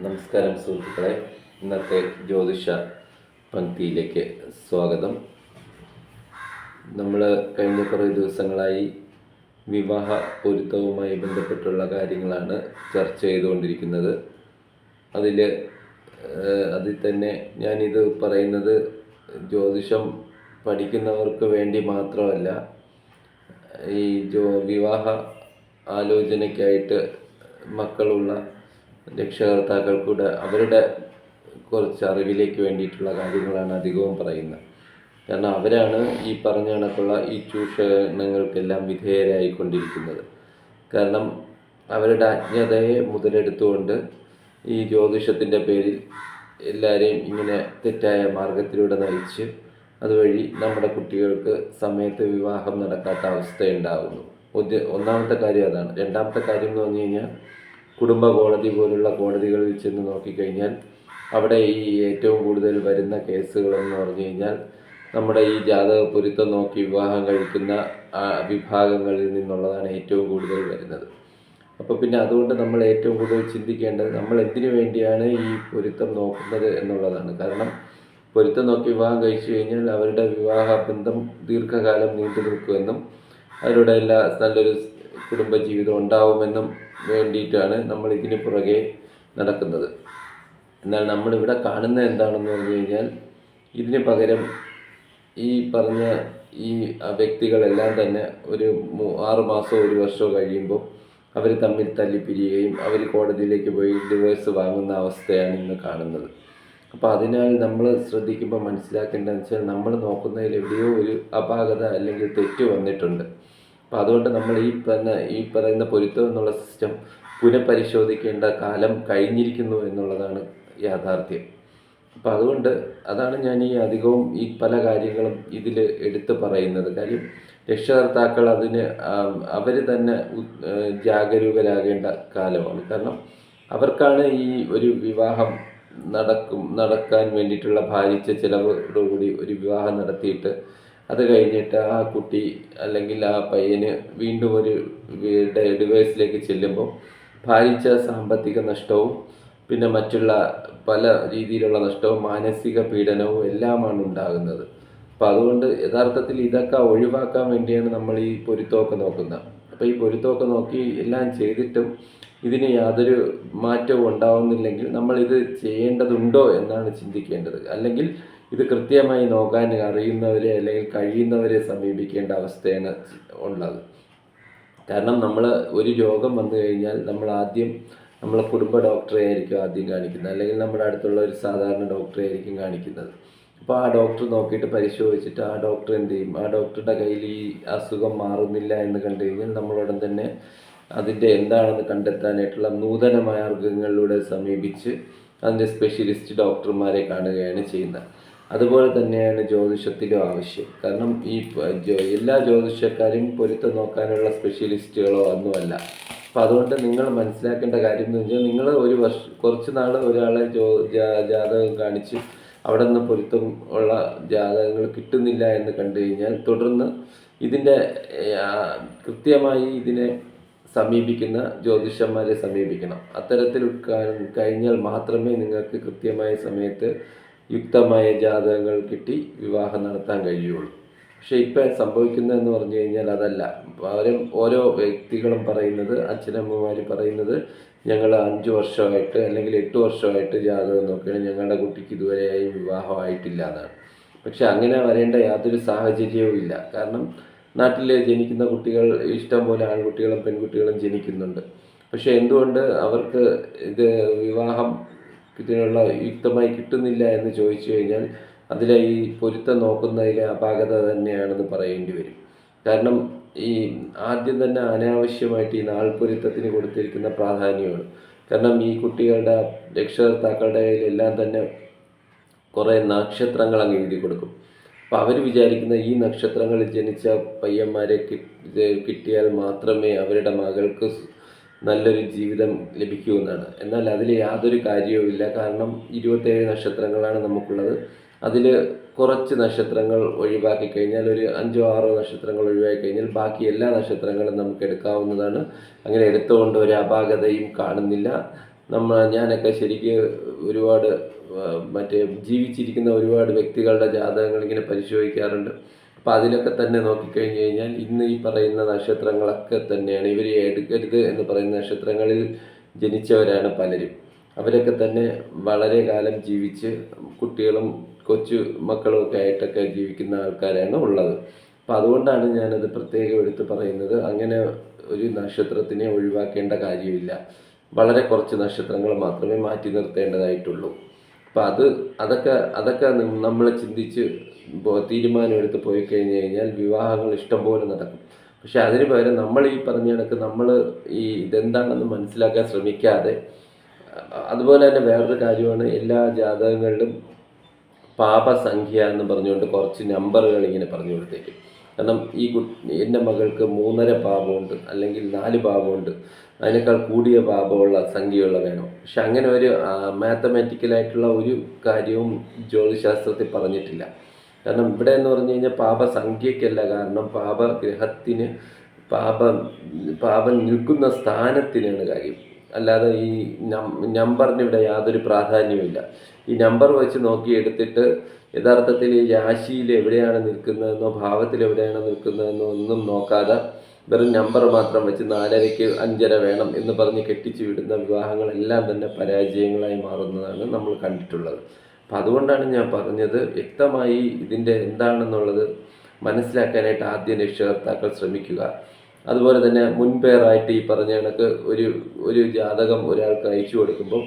നമസ്കാരം സുഹൃത്തുക്കളെ, ഇന്നത്തെ ജ്യോതിഷ പങ്ക്തിയിലേക്ക് സ്വാഗതം. നമ്മൾ കഴിഞ്ഞ കുറേ ദിവസങ്ങളായി വിവാഹ പൊരുത്തവുമായി ബന്ധപ്പെട്ടുള്ള കാര്യങ്ങളാണ് ചർച്ച ചെയ്തുകൊണ്ടിരിക്കുന്നത്. അതിൽ തന്നെ ഞാനിത് പറയുന്നത് ജ്യോതിഷം പഠിക്കുന്നവർക്ക് വേണ്ടി മാത്രമല്ല, ഈ വിവാഹ ആലോചനയ്ക്കായിട്ട് മക്കളുള്ള രക്ഷകർത്താക്കൾക്കൂടെ അവരുടെ കുറച്ച് അറിവിലേക്ക് വേണ്ടിയിട്ടുള്ള കാര്യങ്ങളാണ് അധികവും പറയുന്നത്. കാരണം അവരാണ് ഈ പറഞ്ഞ കണക്കുള്ള ഈ ചൂഷണങ്ങൾക്കെല്ലാം വിധേയരായിക്കൊണ്ടിരിക്കുന്നത്. കാരണം അവരുടെ അജ്ഞതയെ മുതലെടുത്തുകൊണ്ട് ഈ ജ്യോതിഷത്തിൻ്റെ പേരിൽ എല്ലാവരെയും ഇങ്ങനെ തെറ്റായ മാർഗത്തിലൂടെ നയിച്ച് അതുവഴി നമ്മുടെ കുട്ടികൾക്ക് സമയത്ത് വിവാഹം നടക്കാത്ത അവസ്ഥയുണ്ടാകുന്നു. ഒന്നാമത്തെ കാര്യം അതാണ്. രണ്ടാമത്തെ കാര്യം എന്ന് പറഞ്ഞു കഴിഞ്ഞാൽ, കുടുംബ കോടതി പോലുള്ള കോടതികളിൽ ചെന്ന് നോക്കിക്കഴിഞ്ഞാൽ അവിടെ ഈ ഏറ്റവും കൂടുതൽ വരുന്ന കേസുകളെന്ന് പറഞ്ഞു കഴിഞ്ഞാൽ നമ്മുടെ ഈ ജാതക പൊരുത്തം നോക്കി വിവാഹം കഴിക്കുന്ന വിഭാഗങ്ങളിൽ നിന്നുള്ളതാണ് ഏറ്റവും കൂടുതൽ വരുന്നത്. അപ്പോൾ പിന്നെ അതുകൊണ്ട് നമ്മൾ ഏറ്റവും കൂടുതൽ ചിന്തിക്കേണ്ടത് നമ്മൾ എന്തിനു വേണ്ടിയാണ് ഈ പൊരുത്തം നോക്കുന്നത് എന്നുള്ളതാണ്. കാരണം പൊരുത്തം നോക്കി വിവാഹം കഴിച്ചു കഴിഞ്ഞാൽ അവരുടെ വിവാഹ ബന്ധം ദീർഘകാലം നീണ്ടു നിൽക്കുമെന്നും അവരുടെ നല്ലൊരു കുടുംബജീവിതം ഉണ്ടാവുമെന്നും വേണ്ടിയിട്ടാണ് നമ്മൾ ഇതിന് പുറകെ നടക്കുന്നത്. എന്നാൽ നമ്മളിവിടെ കാണുന്നത് എന്താണെന്ന് പറഞ്ഞു കഴിഞ്ഞാൽ, ഇതിന് പകരം ഈ പറഞ്ഞ ഈ വ്യക്തികളെല്ലാം തന്നെ ഒരു 6 മാസമോ 1 വർഷമോ കഴിയുമ്പോൾ അവർ തമ്മിൽ തല്ലിപ്പിരിയുകയും അവർ കോടതിയിലേക്ക് പോയി ഡിവോഴ്സ് വാങ്ങുന്ന അവസ്ഥയാണ് ഇന്ന് കാണുന്നത്. അപ്പോൾ അതിനാൽ നമ്മൾ ശ്രദ്ധിക്കുമ്പോൾ മനസ്സിലാക്കേണ്ടതെന്ന് വെച്ചാൽ, നമ്മൾ നോക്കുന്നതിൽ എവിടെയോ ഒരു അപാകത അല്ലെങ്കിൽ തെറ്റ് വന്നിട്ടുണ്ട്. അപ്പോൾ അതുകൊണ്ട് നമ്മൾ ഈ പറയുന്ന പൊരുത്തം എന്നുള്ള സിസ്റ്റം പുനഃപരിശോധിക്കേണ്ട കാലം കഴിഞ്ഞിരിക്കുന്നു എന്നുള്ളതാണ് യാഥാർത്ഥ്യം. അപ്പോൾ അതുകൊണ്ട് അതാണ് ഞാൻ ഈ അധികവും ഈ പല കാര്യങ്ങളും ഇതിൽ എടുത്തു പറയുന്നത്. കാര്യം രക്ഷകർത്താക്കൾ അവർ തന്നെ ജാഗരൂകരാകേണ്ട കാലമാണ്. കാരണം അവർക്കാണ് ഈ ഒരു വിവാഹം നടക്കാൻ വേണ്ടിയിട്ടുള്ള ഭാരിച്ച ചിലവോടുകൂടി ഒരു വിവാഹം നടത്തിയിട്ട് അത് കഴിഞ്ഞിട്ട് ആ കുട്ടി അല്ലെങ്കിൽ ആ പയ്യന് വീണ്ടും ഒരു ഡിവോഴ്സിലേക്ക് ചെല്ലുമ്പോൾ ഭാരിച്ച സാമ്പത്തിക നഷ്ടവും പിന്നെ മറ്റുള്ള പല രീതിയിലുള്ള നഷ്ടവും മാനസിക പീഡനവും എല്ലാമാണ് ഉണ്ടാകുന്നത്. അപ്പോൾ അതുകൊണ്ട് യഥാർത്ഥത്തിൽ ഇതൊക്കെ ഒഴിവാക്കാൻ വേണ്ടിയാണ് നമ്മൾ ഈ പൊരുത്തമൊക്കെ നോക്കുന്നത്. അപ്പോൾ ഈ പൊരുത്തമൊക്കെ നോക്കി എല്ലാം ചെയ്തിട്ടും ഇതിന് യാതൊരു മാറ്റവും ഉണ്ടാവുന്നില്ലെങ്കിൽ നമ്മളിത് ചെയ്യേണ്ടതുണ്ടോ എന്നാണ് ചിന്തിക്കേണ്ടത്. അല്ലെങ്കിൽ ഇത് കൃത്യമായി നോക്കാൻ അറിയുന്നവരെ അല്ലെങ്കിൽ കഴിയുന്നവരെ സമീപിക്കേണ്ട അവസ്ഥയാണ് ഉള്ളത്. കാരണം നമ്മൾ ഒരു രോഗം വന്നു കഴിഞ്ഞാൽ നമ്മൾ ആദ്യം നമ്മളെ കുടുംബ ഡോക്ടറെ ആയിരിക്കും ആദ്യം കാണിക്കുന്നത്, അല്ലെങ്കിൽ നമ്മുടെ അടുത്തുള്ള ഒരു സാധാരണ ഡോക്ടറെ ആയിരിക്കും കാണിക്കുന്നത്. അപ്പോൾ ആ ഡോക്ടർ നോക്കിയിട്ട് പരിശോധിച്ചിട്ട് ആ ഡോക്ടർ എന്ത് ചെയ്യും, ആ ഡോക്ടറുടെ കയ്യിൽ ഈ അസുഖം മാറുന്നില്ല എന്ന് കണ്ടു കഴിഞ്ഞാൽ നമ്മളുടൻ തന്നെ അതിൻ്റെ എന്താണെന്ന് കണ്ടെത്താനായിട്ടുള്ള നൂതന മാർഗങ്ങളിലൂടെ സമീപിച്ച് അതിൻ്റെ സ്പെഷ്യലിസ്റ്റ് ഡോക്ടർമാരെ കാണുകയാണ് ചെയ്യുന്നത്. അതുപോലെ തന്നെയാണ് ജ്യോതിഷത്തിലും ആവശ്യം. കാരണം ഈ എല്ലാ ജ്യോതിഷക്കാരും പൊരുത്തം നോക്കാനുള്ള സ്പെഷ്യലിസ്റ്റുകളോ ഒന്നുമല്ല. അപ്പം അതുകൊണ്ട് നിങ്ങൾ മനസ്സിലാക്കേണ്ട കാര്യം എന്ന് വെച്ചാൽ, നിങ്ങൾ കുറച്ച് നാൾ ഒരാളെ ജാതകം കാണിച്ച് അവിടെ നിന്ന് പൊരുത്തം ഉള്ള ജാതകങ്ങൾ കിട്ടുന്നില്ല എന്ന് കണ്ടു കഴിഞ്ഞാൽ തുടർന്ന് ഇതിൻ്റെ കൃത്യമായി ഇതിനെ സമീപിക്കുന്ന ജ്യോതിഷന്മാരെ സമീപിക്കണം. അത്തരത്തിൽ കഴിഞ്ഞാൽ മാത്രമേ നിങ്ങൾക്ക് കൃത്യമായ സമയത്ത് യുക്തമായ ജാതകങ്ങൾ കിട്ടി വിവാഹം നടത്താൻ കഴിയുള്ളൂ. പക്ഷേ ഇപ്പം സംഭവിക്കുന്നതെന്ന് പറഞ്ഞു കഴിഞ്ഞാൽ അതല്ല. ഓരോ വ്യക്തികളും പറയുന്നത്, അച്ഛനമ്മമാർ പറയുന്നത്, ഞങ്ങൾ 5 വർഷമായിട്ട് അല്ലെങ്കിൽ 8 വർഷമായിട്ട് ജാതകം നോക്കുകയാണ്, ഞങ്ങളുടെ കുട്ടിക്ക് ഇതുവരെയായി വിവാഹമായിട്ടില്ല എന്നാണ്. പക്ഷെ അങ്ങനെ വരേണ്ട യാതൊരു സാഹചര്യവും ഇല്ല. കാരണം നാട്ടിൽ ജനിക്കുന്ന കുട്ടികൾ ഇഷ്ടം പോലെ ആൺകുട്ടികളും പെൺകുട്ടികളും ജനിക്കുന്നുണ്ട്. പക്ഷെ എന്തുകൊണ്ട് അവർക്ക് ഇത് വിവാഹം ഇതിനുള്ള യുക്തമായി കിട്ടുന്നില്ല എന്ന് ചോദിച്ചു കഴിഞ്ഞാൽ അതിലെ ഈ പൊരുത്തം നോക്കുന്നതിലെ അപാകത തന്നെയാണെന്ന് പറയേണ്ടി വരും. കാരണം ഈ ആദ്യം തന്നെ അനാവശ്യമായിട്ട് ഈ നാൾപ്പൊരുത്തത്തിന് കൊടുത്തിരിക്കുന്ന പ്രാധാന്യമാണ്. കാരണം ഈ കുട്ടികളുടെ രക്ഷകർത്താക്കളുടെ കയ്യിലെല്ലാം തന്നെ കുറേ നക്ഷത്രങ്ങൾ അങ്ങ് എഴുതി കൊടുക്കും. അപ്പോൾ അവർ വിചാരിക്കുന്ന ഈ നക്ഷത്രങ്ങളിൽ ജനിച്ച പയ്യന്മാരെ കിട്ടിയാൽ മാത്രമേ അവരുടെ മകൾക്ക് നല്ലൊരു ജീവിതം ലഭിക്കുമെന്നാണ്. എന്നാൽ അതിൽ യാതൊരു കാര്യവുമില്ല. കാരണം 27 നക്ഷത്രങ്ങളാണ് നമുക്കുള്ളത്. അതിൽ കുറച്ച് നക്ഷത്രങ്ങൾ ഒഴിവാക്കി കഴിഞ്ഞാൽ, ഒരു 5-6 നക്ഷത്രങ്ങൾ ഒഴിവാക്കി കഴിഞ്ഞാൽ ബാക്കി എല്ലാ നക്ഷത്രങ്ങളും നമുക്ക് എടുക്കാവുന്നതാണ്. അങ്ങനെ എടുത്തുകൊണ്ട് ഒരു അപാകതയും കാണുന്നില്ല. ഞാനൊക്കെ ശരിക്ക് ഒരുപാട് മറ്റേ ജീവിച്ചിരിക്കുന്ന ഒരുപാട് വ്യക്തികളുടെ ജാതകങ്ങൾ ഇങ്ങനെ പരിശോധിക്കാറുണ്ട്. അപ്പം അതിലൊക്കെ തന്നെ നോക്കിക്കഴിഞ്ഞ് കഴിഞ്ഞാൽ ഇന്ന് ഈ പറയുന്ന നക്ഷത്രങ്ങളൊക്കെ തന്നെയാണ് ഇവർ എടുക്കരുത് എന്ന് പറയുന്ന നക്ഷത്രങ്ങളിൽ ജനിച്ചവരാണ് പലരും. അവരൊക്കെ തന്നെ വളരെ കാലം ജീവിച്ച് കുട്ടികളും കൊച്ചു മക്കളും ഒക്കെ ആയിട്ടൊക്കെ ജീവിക്കുന്ന ആൾക്കാരാണ് ഉള്ളത്. അപ്പം അതുകൊണ്ടാണ് ഞാനത് പ്രത്യേകം എടുത്ത് പറയുന്നത്. അങ്ങനെ ഒരു നക്ഷത്രത്തിനെ ഒഴിവാക്കേണ്ട കാര്യമില്ല. വളരെ കുറച്ച് നക്ഷത്രങ്ങൾ മാത്രമേ മാറ്റി നിർത്തേണ്ടതായിട്ടുള്ളൂ. അപ്പം അതൊക്കെ നമ്മൾ ചിന്തിച്ച് തീരുമാനമെടുത്ത് പോയി കഴിഞ്ഞ് കഴിഞ്ഞാൽ വിവാഹങ്ങൾ ഇഷ്ടംപോലെ നടക്കും. പക്ഷെ അതിന് പകരം നമ്മൾ ഈ പറഞ്ഞ കണക്ക് നമ്മൾ ഇതെന്താണെന്ന് മനസ്സിലാക്കാൻ ശ്രമിക്കാതെ, അതുപോലെ തന്നെ വേറൊരു കാര്യമാണ് എല്ലാ ജാതകങ്ങളിലും പാപസംഖ്യ എന്ന് പറഞ്ഞുകൊണ്ട് കുറച്ച് നമ്പറുകൾ ഇങ്ങനെ പറഞ്ഞു കൊടുത്തേക്കും. കാരണം എൻ്റെ മകൾക്ക് 3.5 പാപമുണ്ട്, അല്ലെങ്കിൽ 4 പാപമുണ്ട്, അതിനേക്കാൾ കൂടിയ പാപമുള്ള സംഖ്യയുള്ള വേണം. പക്ഷെ അങ്ങനെ ഒരു മാത്തമാറ്റിക്കലായിട്ടുള്ള ഒരു കാര്യവും ജ്യോതിശാസ്ത്രത്തിൽ പറഞ്ഞിട്ടില്ല. കാരണം ഇവിടെ എന്ന് പറഞ്ഞു കഴിഞ്ഞാൽ പാപസംഖ്യയ്ക്കല്ല കാരണം, പാപഗ്രഹത്തിന് പാപം നിൽക്കുന്ന സ്ഥാനത്തിനാണ് കാര്യം. അല്ലാതെ ഈ നമ്പറിന് ഇവിടെ യാതൊരു പ്രാധാന്യവുമില്ല. ഈ നമ്പർ വെച്ച് നോക്കി എടുത്തിട്ട് യഥാർത്ഥത്തിൽ ഈ രാശിയിൽ എവിടെയാണ് നിൽക്കുന്നതെന്നോ ഭാവത്തിൽ എവിടെയാണ് നിൽക്കുന്നതെന്നോ ഒന്നും നോക്കാതെ വെറും നമ്പർ മാത്രം വെച്ച് 4:30-ക്ക് 5:30 വേണം എന്ന് പറഞ്ഞ് കെട്ടിച്ചു വിടുന്ന വിവാഹങ്ങളെല്ലാം തന്നെ പരാജയങ്ങളായി മാറുന്നതാണ് നമ്മൾ കണ്ടിട്ടുള്ളത്. അപ്പം അതുകൊണ്ടാണ് ഞാൻ പറഞ്ഞത്, വ്യക്തമായി ഇതിൻ്റെ എന്താണെന്നുള്ളത് മനസ്സിലാക്കാനായിട്ട് ആദ്യം രക്ഷകർത്താക്കൾ ശ്രമിക്കുക. അതുപോലെ തന്നെ മുൻപേറായിട്ട് ഈ പറഞ്ഞ കണക്ക് ഒരു ജാതകം ഒരാൾക്ക് അയച്ചു കൊടുക്കുമ്പോൾ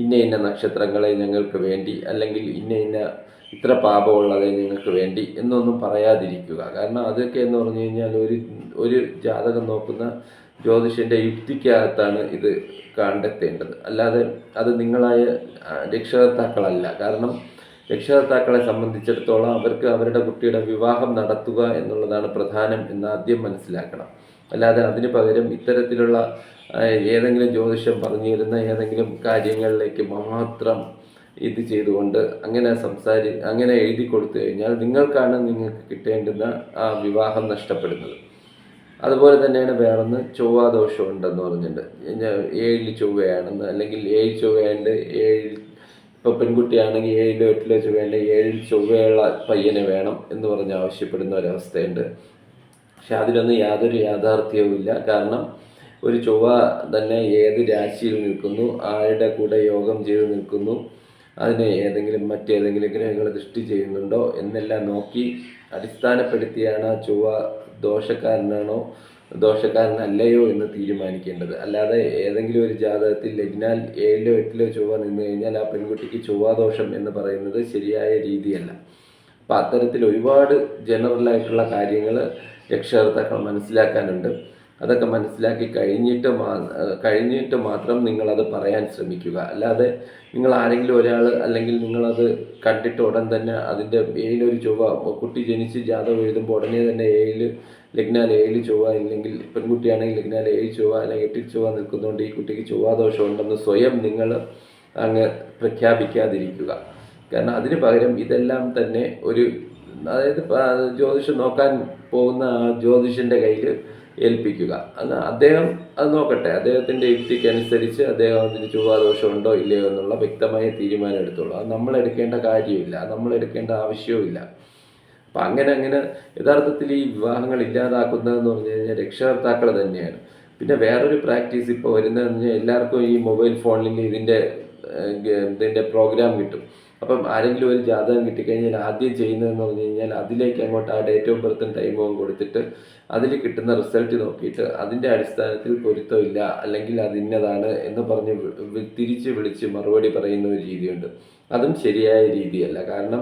ഇന്ന നക്ഷത്രങ്ങളെ ഞങ്ങൾക്ക് വേണ്ടി, അല്ലെങ്കിൽ ഇന്ന ഇത്ര പാപമുള്ളതേ ഞങ്ങൾക്ക് വേണ്ടി എന്നൊന്നും പറയാതിരിക്കുക. കാരണം അതൊക്കെ എന്ന് പറഞ്ഞു കഴിഞ്ഞാൽ ഒരു ജാതകം നോക്കുന്ന ജ്യോതിഷൻ്റെ യുക്തിക്കകത്താണ് ഇത് കണ്ടെത്തേണ്ടത്. അല്ലാതെ അത് നിങ്ങളായ രക്ഷകർത്താക്കളല്ല. കാരണം രക്ഷകർത്താക്കളെ സംബന്ധിച്ചിടത്തോളം അവർക്ക് അവരുടെ കുട്ടിയുടെ വിവാഹം നടത്തുക എന്നുള്ളതാണ് പ്രധാനം എന്ന് ആദ്യം മനസ്സിലാക്കണം. അല്ലാതെ അതിന് പകരം ഇത്തരത്തിലുള്ള ഏതെങ്കിലും ജ്യോതിഷം പറഞ്ഞു തരുന്ന ഏതെങ്കിലും കാര്യങ്ങളിലേക്ക് മാത്രം ഇത് ചെയ്തുകൊണ്ട് അങ്ങനെ എഴുതി കൊടുത്തു കഴിഞ്ഞാൽ നിങ്ങൾക്ക് കിട്ടേണ്ടുന്ന ആ വിവാഹം നഷ്ടപ്പെടുന്നത്. അതുപോലെ തന്നെയാണ് വേറൊന്ന്, ചൊവ്വാദോഷം ഉണ്ടെന്ന് പറഞ്ഞിട്ടുണ്ട്. 7 ചൊവ്വയാണെന്ന്, അല്ലെങ്കിൽ 7 ചൊവ്വയുണ്ട്, 7 ഇപ്പോൾ പെൺകുട്ടിയാണെങ്കിൽ 7-ലോ 8-ലോ ചൊവ്വയുണ്ട്, 7 ചൊവ്വയുള്ള പയ്യനെ വേണം എന്ന് പറഞ്ഞ് ആവശ്യപ്പെടുന്ന ഒരവസ്ഥയുണ്ട്. പക്ഷെ അതിലൊന്നും യാതൊരു യാഥാർത്ഥ്യവുമില്ല. കാരണം ഒരു ചൊവ്വ തന്നെ ഏത് രാശിയിൽ നിൽക്കുന്നു, ആരുടെ കൂടെ യോഗം ചെയ്ത് നിൽക്കുന്നു, അതിനെ മറ്റേതെങ്കിലും ഗ്രഹങ്ങൾ ദൃഷ്ടി ചെയ്യുന്നുണ്ടോ എന്നെല്ലാം നോക്കി അടിസ്ഥാനപ്പെടുത്തിയാണ് ആ ചൊവ്വ ദോഷക്കാരനാണോ ദോഷക്കാരനല്ലയോ എന്ന് തീരുമാനിക്കേണ്ടത്. അല്ലാതെ ഏതെങ്കിലും ഒരു ജാതകത്തിൽ ലഗ്നാൽ 7-ലോ 8-ലോ ചൊവ്വ നിന്ന് കഴിഞ്ഞാൽ ആ പെൺകുട്ടിക്ക് ചൊവ്വാദോഷം എന്ന് പറയുന്നത് ശരിയായ രീതിയല്ല. അപ്പം അത്തരത്തിൽ ഒരുപാട് ജനറലായിട്ടുള്ള കാര്യങ്ങൾ രക്ഷകർത്താക്കൾ മനസ്സിലാക്കാനുണ്ട്. അതൊക്കെ മനസ്സിലാക്കി കഴിഞ്ഞിട്ട് മാത്രം നിങ്ങളത് പറയാൻ ശ്രമിക്കുക. അല്ലാതെ നിങ്ങൾ ആരെങ്കിലും ഒരാൾ, അല്ലെങ്കിൽ നിങ്ങളത് കണ്ടിട്ട് ഉടൻ തന്നെ അതിൻ്റെ 7-ഒരു ചൊവ്വ, കുട്ടി ജനിച്ച് ജാതകം എഴുതുമ്പോൾ ഉടനെ തന്നെ ലഗ്നാൽ 7 ചൊവ്വ, അല്ലെങ്കിൽ പെൺകുട്ടിയാണെങ്കിൽ ലഗ്നാൽ 7 ചൊവ്വ അല്ലെങ്കിൽ 8 ചൊവ്വ നിൽക്കുന്നതുകൊണ്ട് ഈ കുട്ടിക്ക് ചൊവ്വാദോഷം ഉണ്ടെന്ന് സ്വയം നിങ്ങൾ അങ്ങ് പ്രഖ്യാപിക്കാതിരിക്കുക. കാരണം അതിന് പകരം ഇതെല്ലാം തന്നെ അതായത് ജ്യോതിഷം നോക്കാൻ പോകുന്ന ആ ജ്യോതിഷൻ്റെ കയ്യിൽ ഏൽപ്പിക്കുക. അദ്ദേഹം അത് നോക്കട്ടെ, അദ്ദേഹത്തിൻ്റെ യുക്തിക്കനുസരിച്ച് അദ്ദേഹം അതിന് ചൊവ്വാദോഷം ഉണ്ടോ ഇല്ലയോ എന്നുള്ള വ്യക്തമായ തീരുമാനം എടുത്തോളൂ. അത് നമ്മളെടുക്കേണ്ട കാര്യമില്ല, നമ്മളെടുക്കേണ്ട ആവശ്യവുമില്ല. അപ്പം അങ്ങനെ യഥാർത്ഥത്തിൽ ഈ വിവാഹങ്ങൾ ഇല്ലാതാക്കുന്നതെന്ന് പറഞ്ഞു കഴിഞ്ഞാൽ രക്ഷകർത്താക്കൾ തന്നെയാണ്. പിന്നെ വേറൊരു പ്രാക്ടീസ് ഇപ്പോൾ വരുന്നതെന്ന് പറഞ്ഞാൽ, എല്ലാവർക്കും ഈ മൊബൈൽ ഫോണിൽ ഇതിൻ്റെ പ്രോഗ്രാം കിട്ടും. അപ്പം ആരെങ്കിലും ഒരു ജാതകം കിട്ടിക്കഴിഞ്ഞാൽ ആദ്യം ചെയ്യുന്നതെന്ന് പറഞ്ഞു കഴിഞ്ഞാൽ അതിലേക്ക് അങ്ങോട്ട് ആ ഡേറ്റ് ഓഫ് ബർത്തും ടൈമും കൊടുത്തിട്ട് അതിൽ കിട്ടുന്ന റിസൾട്ട് നോക്കിയിട്ട് അതിൻ്റെ അടിസ്ഥാനത്തിൽ പൊരുത്തമില്ല, അല്ലെങ്കിൽ അത് ഇന്നതാണ് എന്ന് പറഞ്ഞ് തിരിച്ച് വിളിച്ച് മറുപടി പറയുന്ന ഒരു രീതിയുണ്ട്. അതും ശരിയായ രീതിയല്ല. കാരണം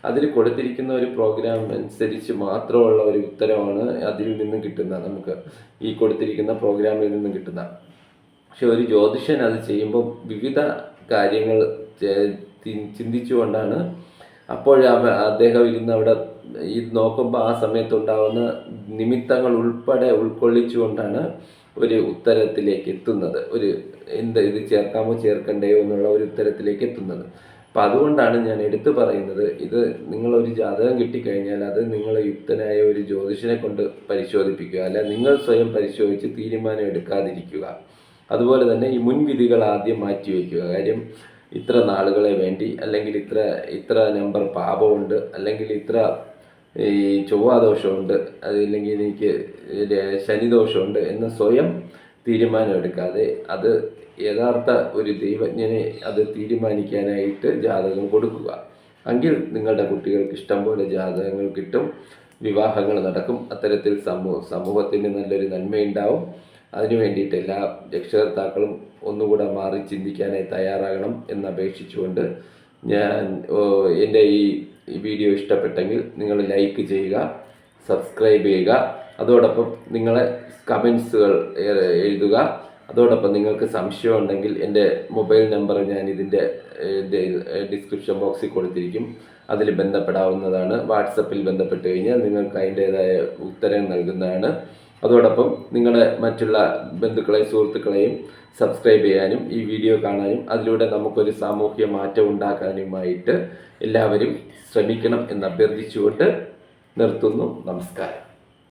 അതിൽ കൊടുത്തിരിക്കുന്ന ഒരു പ്രോഗ്രാം അനുസരിച്ച് മാത്രമുള്ള ഒരു ഉത്തരമാണ് അതിൽ നിന്നും കിട്ടുന്ന, നമുക്ക് ഈ കൊടുത്തിരിക്കുന്ന പ്രോഗ്രാമിൽ നിന്നും കിട്ടുന്ന. പക്ഷെ ഒരു ജ്യോതിഷൻ അത് ചെയ്യുമ്പോൾ വിവിധ കാര്യങ്ങൾ ചിന്തിച്ചുകൊണ്ടാണ് അദ്ദേഹം ഇരുന്ന് അവിടെ നോക്കുമ്പോൾ ആ സമയത്തുണ്ടാകുന്ന നിമിത്തങ്ങൾ ഉൾപ്പെടെ ഉൾക്കൊള്ളിച്ചുകൊണ്ടാണ് ഒരു ഉത്തരത്തിലേക്ക് എത്തുന്നത്. ഇത് ചേർക്കാമോ ചേർക്കണ്ടയോ എന്നുള്ള ഒരു ഉത്തരത്തിലേക്ക് എത്തുന്നത്. അപ്പം അതുകൊണ്ടാണ് ഞാൻ എടുത്തു പറയുന്നത്, ഇത് നിങ്ങളൊരു ജാതകം കിട്ടിക്കഴിഞ്ഞാൽ അത് നിങ്ങൾ യുക്തനായ ഒരു ജ്യോതിഷനെ കൊണ്ട് പരിശോധിപ്പിക്കുക, അല്ല നിങ്ങൾ സ്വയം പരിശോധിച്ച് തീരുമാനം എടുക്കാതിരിക്കുക. അതുപോലെ തന്നെ ഈ മുൻവിധികൾ ആദ്യം മാറ്റിവെക്കുക. കാര്യം ഇത്ര നാളുകളെ വേണ്ടി, അല്ലെങ്കിൽ ഇത്ര നമ്പർ പാപമുണ്ട്, അല്ലെങ്കിൽ ഇത്ര ഈ ചൊവ്വാദോഷമുണ്ട്, അതില്ലെങ്കിൽ എനിക്ക് ശനിദോഷമുണ്ട് എന്ന് സ്വയം തീരുമാനമെടുക്കാതെ അത് യഥാർത്ഥ ഒരു ദൈവജ്ഞനെ അത് തീരുമാനിക്കാനായിട്ട് ജാതകം കൊടുക്കുക. എങ്കിൽ നിങ്ങളുടെ കുട്ടികൾക്ക് ഇഷ്ടം പോലെ ജാതകങ്ങൾ കിട്ടും, വിവാഹങ്ങൾ നടക്കും. അത്തരത്തിൽ സമൂഹത്തിന് നല്ലൊരു നന്മയുണ്ടാവും. അതിനു വേണ്ടിയിട്ട് എല്ലാ രക്ഷകർത്താക്കളും ഒന്നുകൂടെ മാറി ചിന്തിക്കാനായി തയ്യാറാകണം എന്നപേക്ഷിച്ചുകൊണ്ട് എൻ്റെ ഈ വീഡിയോ ഇഷ്ടപ്പെട്ടെങ്കിൽ നിങ്ങൾ ലൈക്ക് ചെയ്യുക, സബ്സ്ക്രൈബ് ചെയ്യുക. അതോടൊപ്പം നിങ്ങളെ കമൻസുകൾ എഴുതുക. അതോടൊപ്പം നിങ്ങൾക്ക് സംശയം ഉണ്ടെങ്കിൽ എൻ്റെ മൊബൈൽ നമ്പർ ഞാൻ ഇതിൻ്റെ ഡിസ്ക്രിപ്ഷൻ ബോക്സിൽ കൊടുത്തിരിക്കും, അതിൽ ബന്ധപ്പെടാവുന്നതാണ്. വാട്സപ്പിൽ ബന്ധപ്പെട്ട് കഴിഞ്ഞാൽ നിങ്ങൾക്ക് അതിൻ്റേതായ ഉത്തരം നൽകുന്നതാണ്. അതോടൊപ്പം നിങ്ങളുടെ മറ്റുള്ള ബന്ധുക്കളെയും സുഹൃത്തുക്കളെയും സബ്സ്ക്രൈബ് ചെയ്യാനും ഈ വീഡിയോ കാണാനും അതിലൂടെ നമുക്കൊരു സാമൂഹ്യ മാറ്റം ഉണ്ടാക്കാനുമായിട്ട് എല്ലാവരും ശ്രമിക്കണം എന്ന് അഭ്യർത്ഥിച്ചുകൊണ്ട് നിർത്തുന്നു. നമസ്കാരം.